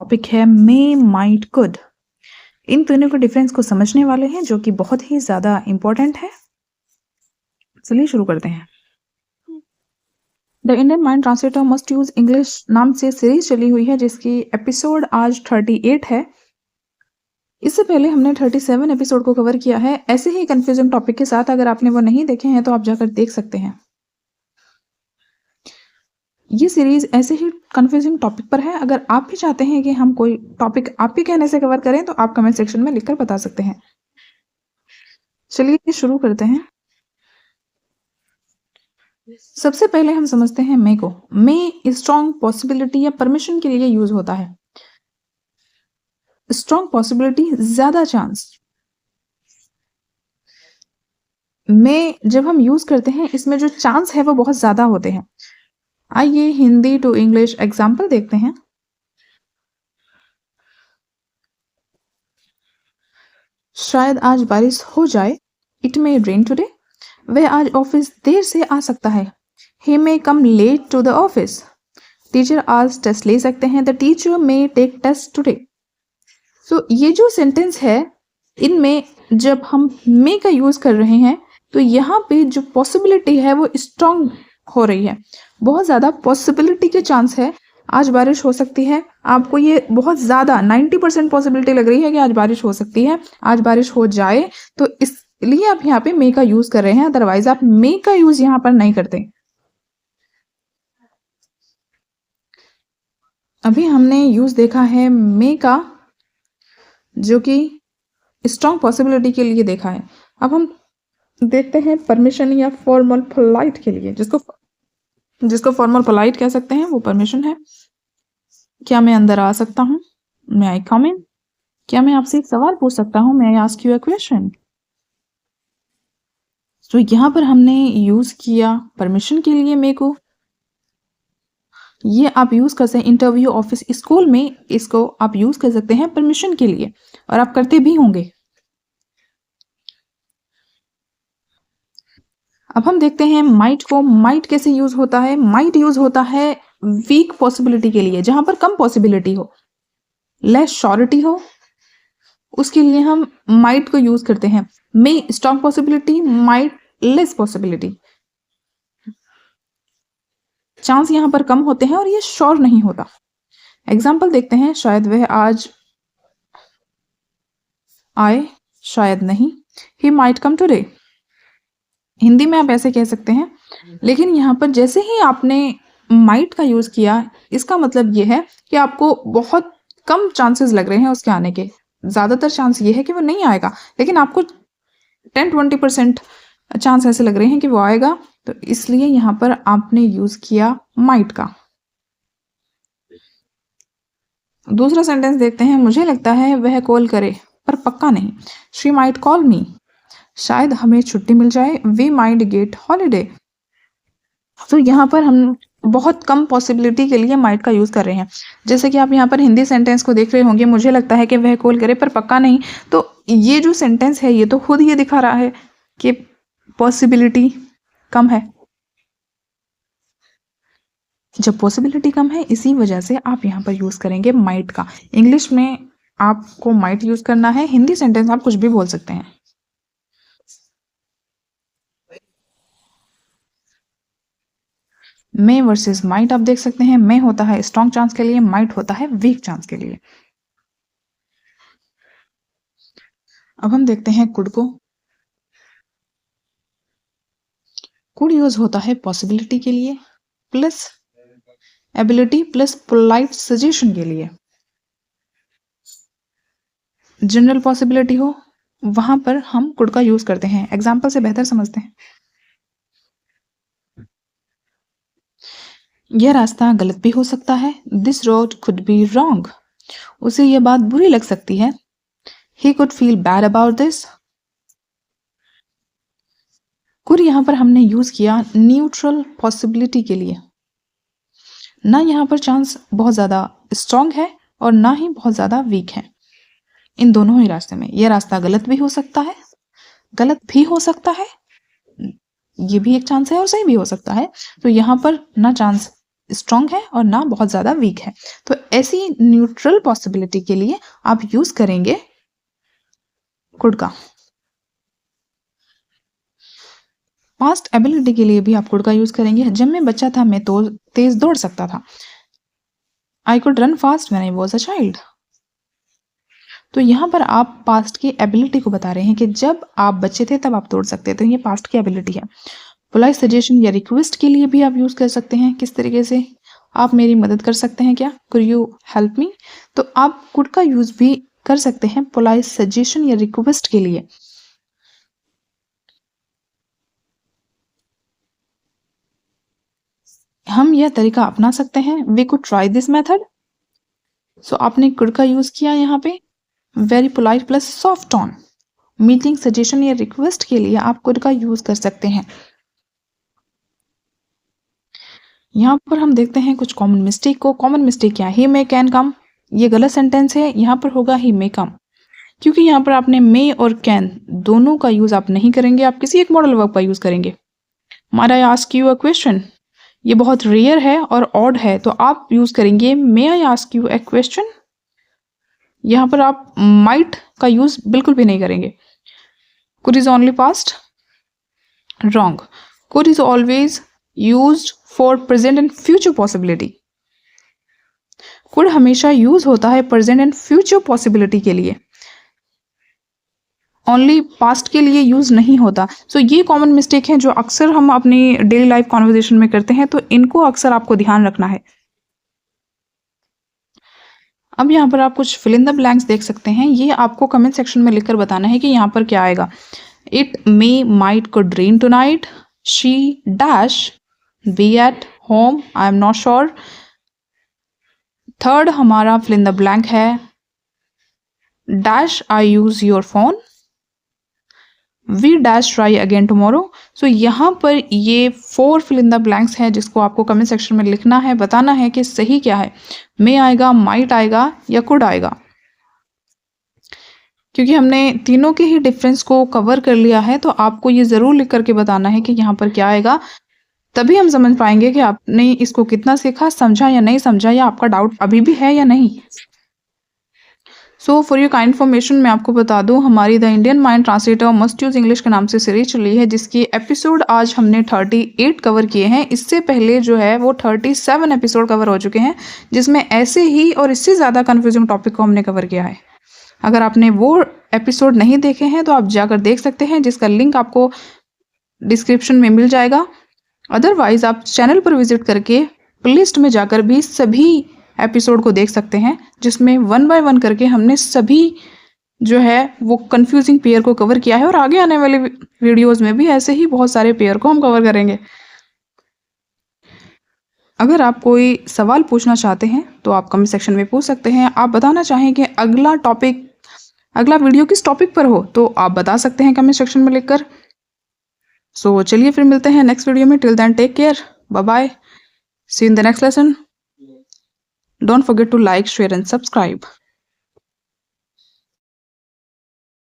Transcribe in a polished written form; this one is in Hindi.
टॉपिक है मे, माइट, कुड। इन दोनों के डिफरेंस को समझने वाले हैं जो कि बहुत ही ज्यादा इंपॉर्टेंट है। चलिए शुरू करते हैं। The Indian mind translator must use English नाम से सीरीज चली हुई है जिसकी एपिसोड आज 38 है। इससे पहले हमने 37 एपिसोड को कवर किया है ऐसे ही कंफ्यूजिंग टॉपिक के साथ। अगर आपने वो नहीं देखे हैं तो आप जाकर देख सकते हैं। ये सीरीज ऐसे ही कंफ्यूजिंग टॉपिक पर है। अगर आप भी चाहते हैं कि हम कोई टॉपिक आप ही कहने से कवर करें तो आप कमेंट सेक्शन में लिखकर बता सकते हैं। चलिए शुरू करते हैं। सबसे पहले हम समझते हैं मे को। मे स्ट्रॉन्ग पॉसिबिलिटी या परमिशन के लिए यूज होता है। स्ट्रॉन्ग पॉसिबिलिटी, ज्यादा चांस। में जब हम यूज करते हैं इसमें जो चांस है वो बहुत ज्यादा होते हैं। आइए हिंदी टू इंग्लिश एग्जाम्पल देखते हैं। शायद आज बारिश हो जाए। It may rain today. वह आज ऑफिस देर से आ सकता है। He may come late to the office. Teacher आज टेस्ट ले सकते हैं। The teacher may take test today. तो ये जो सेंटेंस है इनमें जब हम मे का यूज कर रहे हैं तो यहाँ पे जो पॉसिबिलिटी है वो स्ट्रांग हो रही है। बहुत ज्यादा पॉसिबिलिटी के चांस है आज बारिश हो सकती है। आपको ये बहुत ज्यादा 90% पॉसिबिलिटी लग रही है कि आज बारिश हो सकती है, आज बारिश हो जाए, तो इसलिए आप यहाँ पे मे का यूज कर रहे हैं। अदरवाइज आप मे का यूज यहाँ पर नहीं करते। अभी हमने यूज देखा है मे का जो कि स्ट्रॉन्ग पॉसिबिलिटी के लिए देखा है। अब हम देखते हैं परमिशन या फॉर्मल पोलाइट के लिए। जिसको फॉर्मल पोलाइट कह सकते हैं वो परमिशन है। क्या मैं अंदर आ सकता हूँ? मे आई कम इन? क्या मैं आपसे एक सवाल पूछ सकता हूँ? May I ask you a question? तो यहाँ पर हमने यूज किया परमिशन के लिए मे को। ये आप यूज कर सकते हैं इंटरव्यू, ऑफिस, स्कूल में इसको आप यूज कर सकते हैं परमिशन के लिए, और आप करते भी होंगे। अब हम देखते हैं माइट को। माइट कैसे यूज होता है? माइट यूज होता है वीक पॉसिबिलिटी के लिए, जहां पर कम पॉसिबिलिटी हो, लेस श्योरिटी हो, उसके लिए हम माइट को यूज करते हैं। May strong possibility, might less possibility. Chance यहां पर कम होते हैं और ये श्योर नहीं होता। एग्जाम्पल देखते हैं। शायद वह आज आए, शायद नहीं। He might come today. Hindi में आप ऐसे कह सकते हैं, लेकिन यहाँ पर जैसे ही आपने माइट का यूज किया इसका मतलब ये है कि आपको बहुत कम चांसेस लग रहे हैं उसके आने के। ज्यादातर चांस ये है कि वो नहीं आएगा, लेकिन आपको 10-20% चांस ऐसे लग रहे हैं कि वो आएगा, तो इसलिए यहाँ पर आपने यूज किया माइट का। दूसरा सेंटेंस देखते हैं। मुझे लगता है वह कॉल करे, पर पक्का नहीं। She might call me. शायद हमें छुट्टी मिल जाए। We might get holiday. तो यहाँ पर हम बहुत कम पॉसिबिलिटी के लिए माइट का यूज कर रहे हैं। जैसे कि आप यहाँ पर हिंदी सेंटेंस को देख रहे होंगे, मुझे लगता है कि वह कॉल करे पर पक्का नहीं। तो ये जो सेंटेंस है ये तो खुद ये दिखा रहा है कि पॉसिबिलिटी कम है। जब पॉसिबिलिटी कम है इसी वजह से आप यहाँ पर यूज करेंगे माइट का। इंग्लिश में आपको माइट यूज करना है, हिंदी सेंटेंस आप कुछ भी बोल सकते हैं। मे वर्सेस माइट आप देख सकते हैं। मे होता है स्ट्रॉन्ग चांस के लिए, माइट होता है वीक चांस के लिए। अब हम देखते हैं कुड को। कुड यूज होता है पॉसिबिलिटी के लिए plus ability plus polite suggestion के लिए। जनरल पॉसिबिलिटी हो वहां पर हम कुड का यूज करते हैं। एग्जाम्पल से बेहतर समझते हैं। यह रास्ता गलत भी हो सकता है। This road could be wrong. उसे यह बात बुरी लग सकती है। He could feel bad about this. Could यहां पर हमने यूज किया न्यूट्रल पॉसिबिलिटी के लिए। ना यहाँ पर चांस बहुत ज्यादा स्ट्रॉन्ग है और ना ही बहुत ज्यादा वीक है। इन दोनों ही रास्ते में यह रास्ता गलत भी हो सकता है, गलत भी हो सकता है, ये भी एक चांस है, और सही भी हो सकता है। तो यहाँ पर ना चांस स्ट्रॉन्ग है और ना बहुत ज़्यादा वीक है। तो ऐसी न्यूट्रल पॉसिबिलिटी के लिए आप यूज़ करेंगे कुड का। पास्ट एबिलिटी के लिए भी आप कुड का यूज़ करेंगे। जब मैं बच्चा था मैं तो तेज़ दौड़ सकता था। I could run fast when I was a child. तो यहाँ पर आप पास्ट की एबिलिटी को बता रहे हैं कि जब आप बच्चे थे तब आप दौड़ सकते थे, ये पास्ट की एबिलिटी है। पोलाइट सजेशन या रिक्वेस्ट के लिए भी आप यूज़ कर सकते हैं। किस तरीके से? आप मेरी मदद कर सकते हैं क्या? Could you help me? तो आप कुड का यूज़ भी कर सकते हैं पोलाइट सजेशन या रिक्वेस्ट के लिए। हम यह तरीका अपना सकते हैं। We could try this method. So आपने कुड का यूज़ किया यहाँ पे। Very polite plus soft tone. Meeting suggestion या रिक्वेस्ट के लिए आप कुड का यूज़ कर सकते हैं। यहाँ पर हम देखते हैं कुछ कॉमन मिस्टेक को। कॉमन मिस्टेक क्या है? ही मे कैन कम, ये गलत सेंटेंस है। यहाँ पर होगा ही मे कम, क्योंकि यहाँ पर आपने मे और कैन दोनों का यूज़ आप नहीं करेंगे, आप किसी एक मॉडल वर्ब का यूज़ करेंगे। Might I ask you a question, ये बहुत रेयर है और ऑड है, तो आप यूज़ करेंगे may I ask you a question. यहाँ पर आप माइट का यूज़ बिल्कुल भी नहीं करेंगे। Could is only past, wrong. Could is always used for present and future possibility. Could हमेशा यूज होता है प्रेजेंट एंड फ्यूचर पॉसिबिलिटी के लिए, ओनली पास्ट के लिए यूज नहीं होता। सो ये कॉमन मिस्टेक है जो अक्सर हम अपनी डेली लाइफ कॉन्वर्जेशन में करते हैं, तो इनको अक्सर आपको ध्यान रखना है। अब यहाँ पर आप कुछ फिल इन द ब्लैंक्स देख सकते हैं। ये आपको कमेंट सेक्शन में लिखकर बताना है कि यहाँ पर क्या आएगा। It may might could rain tonight, she dash be at home, I am not sure. Third हमारा फिल इन द ब्लैंक है dash I use your phone, we dash try again tomorrow. So यहाँ पर ये 4 फिल इन द ब्लैंक्स हैं जिसको आपको कमेंट सेक्शन में लिखना है, बताना है कि सही क्या है। मे आएगा, माइट आएगा या कुड आएगा। क्योंकि हमने तीनों के ही डिफरेंस को कवर कर लिया है, तो आपको ये ज़रूर लिख करके बताना है कि यहाँ पर क्या आएगा। तभी हम समझ पाएंगे कि आपने इसको कितना सीखा, समझा या नहीं समझा, या आपका डाउट अभी भी है या नहीं। So for your kind information मैं आपको बता दूं, हमारी the Indian mind translator must use English के नाम से सीरीज चली है, जिसकी एपिसोड आज हमने 38 कवर किए हैं। इससे पहले जो है वो 37 एपिसोड कवर हो चुके हैं, जिसमें ऐसे ही और इससे ज़्यादा कन्फ्यूजिंग टॉपिक को हमने कवर किया है। अगर आपने वो एपिसोड नहीं देखे हैं तो आप जाकर देख सकते हैं, जिसका लिंक आपको डिस्क्रिप्शन में मिल जाएगा। अदरवाइज आप चैनल पर विजिट करके प्लेलिस्ट में जाकर भी सभी एपिसोड को देख सकते हैं, जिसमें 1 बाय 1 करके हमने सभी जो है वो कंफ्यूजिंग पेयर को कवर किया है, और आगे आने वाले वीडियोस में भी ऐसे ही बहुत सारे पेयर को हम कवर करेंगे। अगर आप कोई सवाल पूछना चाहते हैं तो आप कमेंट सेक्शन में पूछ सकते हैं। आप बताना चाहें कि अगला वीडियो किस टॉपिक पर हो, तो आप बता सकते हैं कमेंट सेक्शन में लिखकर। सो चलिए फिर मिलते हैं नेक्स्ट वीडियो में। Till then take care, bye bye, see you in the next lesson. Don't forget to like, share and subscribe.